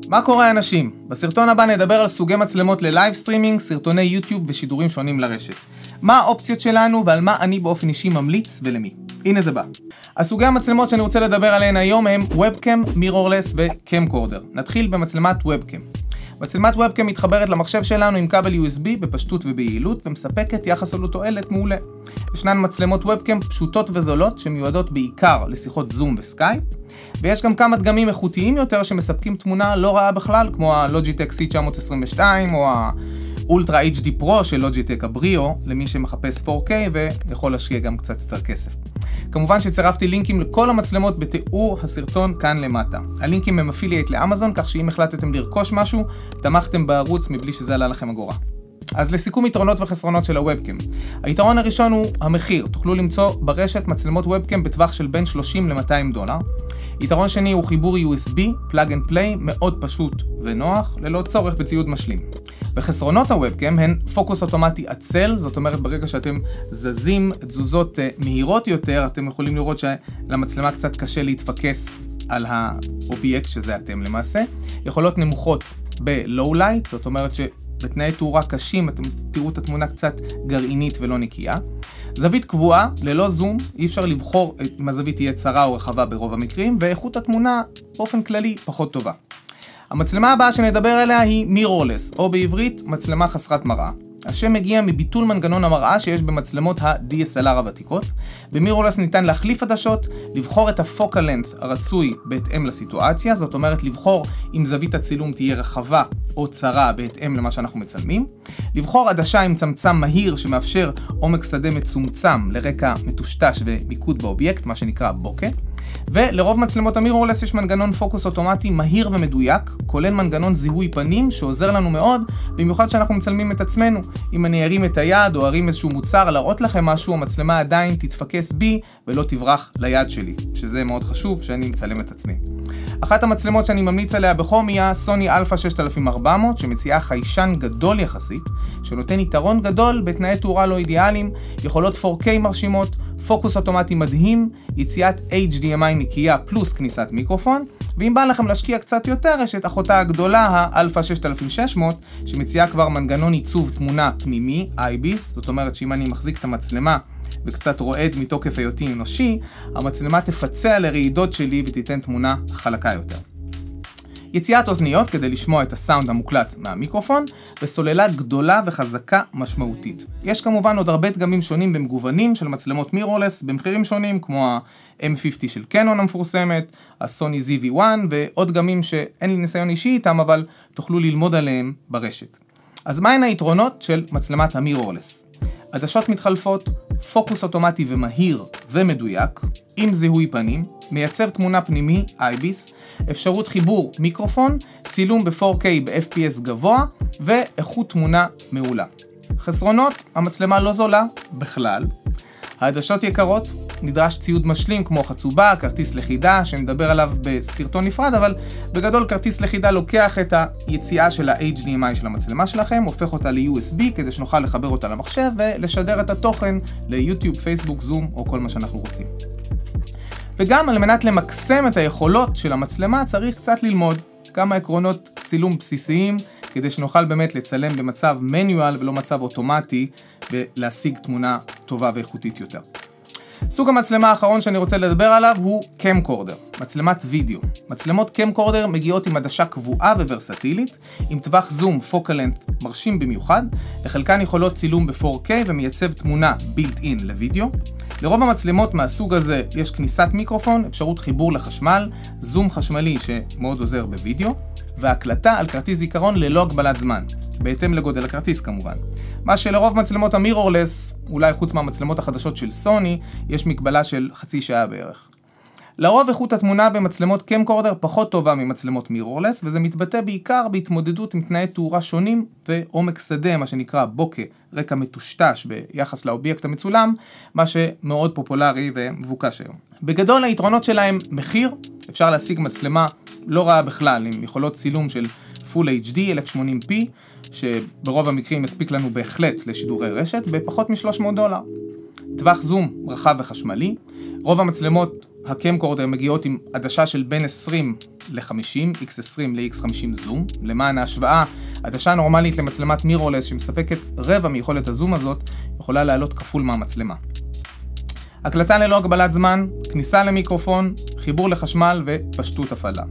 מה קורה אנשים? בסרטון הבא נדבר על סוגי מצלמות ללייב סטרימינג, סרטוני יוטיוב ושידורים שונים לרשת. מה האופציות שלנו ועל מה אני באופן אישי ממליץ ולמי. הנה זה בא. הסוגי המצלמות שאני רוצה לדבר עליהן היום הם וובקאם, מירורלס וקמקורדר. נתחיל במצלמת וובקאם. מצלמת וובקאם מתחברת למחשב שלנו עם כבל USB בפשטות וביעילות ומספקת יחס עלות תועלת מעולה. ישנן מצלמות וובקאם פשוטות וזולות שמיועדות בעיקר לשיחות זום וסקייפ, ויש גם כמה דגמים איכותיים יותר שמספקים תמונה לא רעה בכלל, כמו הלוג'יטק C922 או האולטרה HD Pro של לוג'יטק הבריאו, למי שמחפש 4K ויכול להשקיע גם קצת יותר כסף. כמובן שצירפתי לינקים לכל המצלמות בתיאור הסרטון כאן למטה. הלינקים הם אפילייט לאמזון, כך שאם החלטתם לרכוש משהו, תמכתם בערוץ מבלי שזה עלה לכם אגורה. אז לסיכום יתרונות וחסרונות של הוובקאם. היתרון הראשון הוא המחיר. תוכלו למצוא ברשת מצלמות וובקאם בטווח של בין 30 ל-200 דולר. יתרון שני הוא חיבור USB, פלאג אנד פליי, מאוד פשוט ונוח, ללא צורך בציוד משלים. וחסרונות הוובקאם הן פוקוס אוטומטי עצל, זאת אומרת ברגע שאתם זזים תזוזות מהירות יותר, אתם יכולים לראות שלמצלמה קצת קשה להתפקס על האובייקט שזה אתם למעשה. יכולות נמוכות ב-low light, זאת אומרת שבתנאי תאורה קשים אתם תראו את התמונה קצת גרעינית ולא נקייה. זווית קבועה, ללא זום, אי אפשר לבחור אם הזווית תהיה צרה או רחבה ברוב המקרים, ואיכות התמונה באופן כללי פחות טובה. המצלמה הבאה שנדבר עליה היא מירורלס, או בעברית מצלמה חסרת מראה. השם מגיע מביטול מנגנון המראה שיש במצלמות ה-DSLR הוותיקות. במירורלס ניתן להחליף עדשות, לבחור את הפוקל לנת' הרצוי בהתאם לסיטואציה, זאת אומרת לבחור אם זווית הצילום תהיה רחבה או צרה בהתאם למה שאנחנו מצלמים, לבחור עדשה עם צמצם מהיר שמאפשר עומק שדה מצומצם לרקע מטושטש ומיקוד באובייקט, מה שנקרא בוקה. ולרוב מצלמות המירורלס יש מנגנון פוקוס אוטומטי מהיר ומדויק, כולל מנגנון זיהוי פנים שעוזר לנו מאוד, במיוחד שאנחנו מצלמים את עצמנו. אם אני ארים את היד או ארים איזשהו מוצר להראות לכם משהו, המצלמה עדיין תתפקס בי ולא תברח ליד שלי, שזה מאוד חשוב שאני מצלם את עצמי. אחת המצלמות שאני ממליץ עליה בחום היא הסוני אלפא 6400, שמציעה חיישן גדול יחסית, שנותן יתרון גדול בתנאי תאורה לא אידיאליים, יכולות 4K מרשימות, פוקוס אוטומטי מדהים, יציאת HDMI נקייה פלוס כניסת מיקרופון, ואם בא לכם להשקיע קצת יותר, יש את אחותה הגדולה, האלפא 6600, שמציעה כבר מנגנון עיצוב תמונה פנימי, IBIS, זאת אומרת שאם אני מחזיק את המצלמה וקצת רועד מתוקף היותי אנושי, המצלמה תפצה על הרעידות שלי ותיתן תמונה חלקה יותר. יציאת אוזניות כדי לשמוע את הסאונד המוקלט מהמיקרופון, וסוללה גדולה וחזקה משמעותית. יש כמובן עוד הרבה דגמים שונים במגוונים של מצלמות מירורלס במחירים שונים, כמו ה-M50 של קנון המפורסמת, הסוני ZV-1 ועוד דגמים שאין לי ניסיון אישי איתם, אבל תוכלו ללמוד עליהם ברשת. אז מהן היתרונות של מצלמת המירורלס? עדשות מתחלפות, פוקוס אוטומטי ומהיר ומדויק, עם זיהוי פנים, מייצב תמונה פנימי, IBIS, אפשרות חיבור מיקרופון, צילום ב-4K ב-FPS גבוה, ואיכות תמונה מעולה. חסרונות, המצלמה לא זולה בכלל, העדשות יקרות, נדרש ציוד משלים כמו חצובה, כרטיס לחידה, שנדבר עליו בסרטון נפרד, אבל בגדול כרטיס לחידה לוקח את היציאה של ה-HDMI של המצלמה שלכם, הופך אותה ל-USB כדי שנוכל לחבר אותה למחשב ולשדר את התוכן ליוטיוב, פייסבוק, זום או כל מה שאנחנו רוצים. וגם על מנת למקסם את היכולות של המצלמה צריך קצת ללמוד כמה עקרונות צילום בסיסיים, כדי שנוכל באמת לצלם במצב מניואל ולא מצב אוטומטי ולהשיג תמונה טובה ואיכותית יותר. סוג המצלמה האחרון שאני רוצה לדבר עליו הוא קמקורדר, מצלמת וידאו. מצלמות קמקורדר מגיעות עם עדשה קבועה וורסטילית, עם טווח זום פוקל לנת' מרשים במיוחד, לחלקן יכולות צילום ב-4K ומייצב תמונה בילט אין לוידאו. לרוב המצלמות מהסוג הזה יש כניסת מיקרופון, אפשרות חיבור לחשמל, זום חשמלי שמאוד עוזר בוידאו, והקלטה על כרטיס זיכרון ללא הגבלת זמן, בהתאם לגודל הכרטיס כמובן. מה שלרוב מצלמות המירורלס, אולי חוץ מהמצלמות החדשות של סוני, יש מגבלה של חצי שעה בערך. לרוב איכות התמונה במצלמות קמקורדר פחות טובה ממצלמות מירורלס, וזה מתבטא בעיקר בהתמודדות עם תנאי תאורה שונים ועומק שדה, מה שנקרא בוקה, רקע מטושטש ביחס לאובייקט המצולם, מה שמאוד פופולרי ומבוקש היום. בגדול היתרונות שלהם מחיר, אפשר להשיג מצלמה לא רעה בכלל, עם יכולות צילום של Full HD 1080p, שברוב המקרים מספיק לנו בהחלט לשידורי רשת, בפחות $300. טווח זום רחב וחשמלי, רוב המצלמות הקמקורדר מגיעות עם עדשה של בין 20 ל-50, x20 ל-x50 זום. למען ההשוואה, עדשה נורמלית למצלמת מירורלס שמספקת רבע מיכולת הזום הזאת, יכולה לעלות כפול מהמצלמה. הקלטה ללא הגבלת זמן, כניסה למיקרופון, חיבור לחשמל ופשטות הפעלה.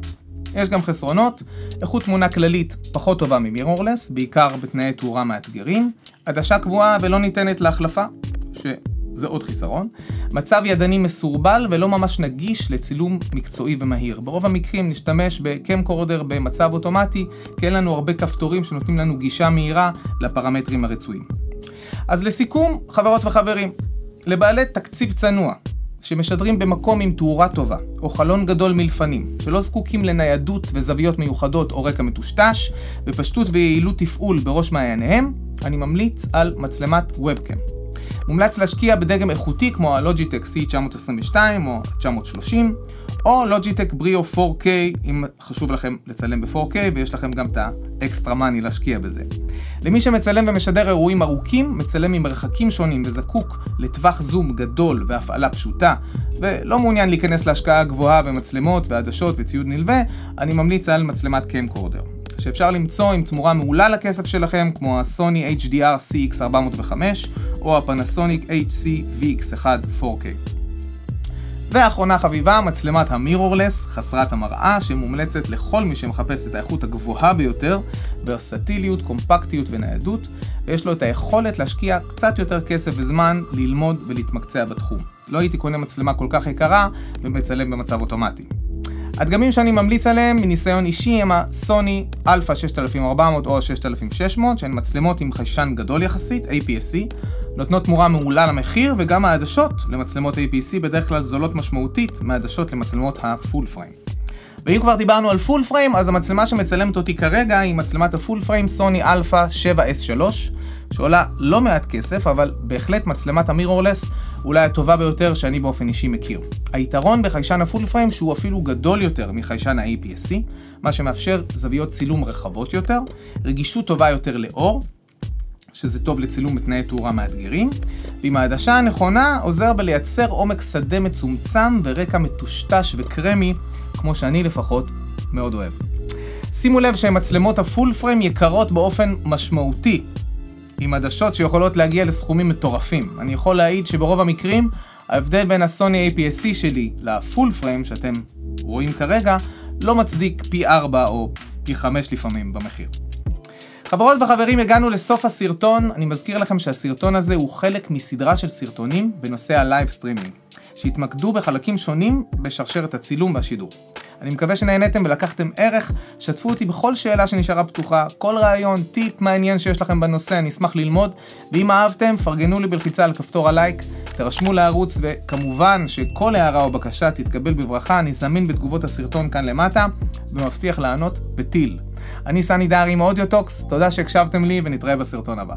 יש גם חסרונות, איכות תמונה כללית פחות טובה ממירורלס, בעיקר בתנאי תאורה מאתגרים, עדשה קבועה ולא ניתנת להחלפה, שזה עוד חיסרון, מצב ידני מסורבל ולא ממש נגיש לצילום מקצועי ומהיר. ברוב המקרים נשתמש בקמקורדר במצב אוטומטי, כי אין לנו הרבה כפתורים שנותנים לנו גישה מהירה לפרמטרים הרצויים. אז לסיכום, חברות וחברים, לבעלי תקציב צנוע, שמשדרים במקום עם תאורה טובה, או חלון גדול מלפנים, שלא זקוקים לניידות וזוויות מיוחדות או רקע מטושטש, ופשטות ויעילות תפעול בראש מעייניהם, אני ממליץ על מצלמת ובקם. מומלץ להשקיע בדגם איכותי כמו הלוג'יטק C922 או 930, או לוג'יטק בריו 4K, אם חשוב לכם לצלם ב-4K, ויש לכם גם את האקסטרה מאני להשקיע בזה. למי שמצלם ומשדר אירועים ארוכים, מצלם ממרחקים שונים וזקוק לטווח זום גדול והפעלה פשוטה, ולא מעוניין להיכנס להשקעה גבוהה במצלמות ועדשות וציוד נלווה, אני ממליץ על מצלמת קמקורדר, שאפשר למצוא עם תמורה מעולה לכסף שלכם, כמו הסוני HDR CX405 או הפנסוניק HC VX1 4K. ואחרונה חביבה, מצלמת המירורלס, חסרת המראה, שמומלצת לכל מי שמחפש את האיכות הגבוהה ביותר, ורסטיליות, קומפקטיות וניידות, ויש לו את היכולת להשקיע קצת יותר כסף וזמן ללמוד ולהתמקצע בתחום. לא הייתי קונה מצלמה כל כך יקרה ומצלם במצב אוטומטי. הדגמים שאני ממליץ עליהם מניסיון אישי הם הסוני אלפא 6400 או 6600, שהן מצלמות עם חיישן גדול יחסית, APS-C, נותנות תמורה מעולה למחיר, וגם העדשות למצלמות APS-C בדרך כלל זולות משמעותית מעדשות למצלמות הפול פריים. ואם כבר דיברנו על פול פריים, אז המצלמה שמצלמת אותי כרגע היא מצלמת הפול פריים סוני אלפא 7S3, שעולה לא מעט כסף, אבל בהחלט מצלמת המירורלס אולי הטובה ביותר שאני באופן אישי מכיר. היתרון בחיישן הפול פריים שהוא אפילו גדול יותר מחיישן ה-APS-C, מה שמאפשר זוויות צילום רחבות יותר, רגישות טובה יותר לאור, שזה טוב לצילום בתנאי תאורה מאתגרים, ועם העדשה הנכונה עוזר בלייצר עומק שדה מצומצם ורקע מטושטש וקרמי, כמו שאני לפחות מאוד אוהב. שימו לב שמצלמות הפול פריים יקרות באופן משמעותי, עם עדשות שיכולות להגיע לסכומים מטורפים. אני יכול להעיד שברוב המקרים, ההבדל בין הסוני APS-C שלי לפול פריים שאתם רואים כרגע, לא מצדיק פי 4 או פי 5 לפעמים במחיר. חברות וחברים, הגענו לסוף הסרטון. אני מזכיר לכם שהסרטון הזה הוא חלק מסדרה של סרטונים בנושא הלייב סטרימינג, שהתמקדו בחלקים שונים בשרשרת הצילום והשידור. אני מקווה שנהנתם ולקחתם ערך, שתפו אותי בכל שאלה שנשארה פתוחה, כל רעיון, טיפ מעניין שיש לכם בנושא, אני אשמח ללמוד, ואם אהבתם, פרגנו לי בלחיצה על כפתור הלייק, תרשמו לערוץ, וכמובן שכל הערה או בקשה תתקבל בברכה, אני זמין בתגובות הסרטון כאן למטה, ומבטיח לענות בטיל. אני סני דהרי מאודיוטוקס, תודה שהקשבתם לי ונתראה בסרטון הבא.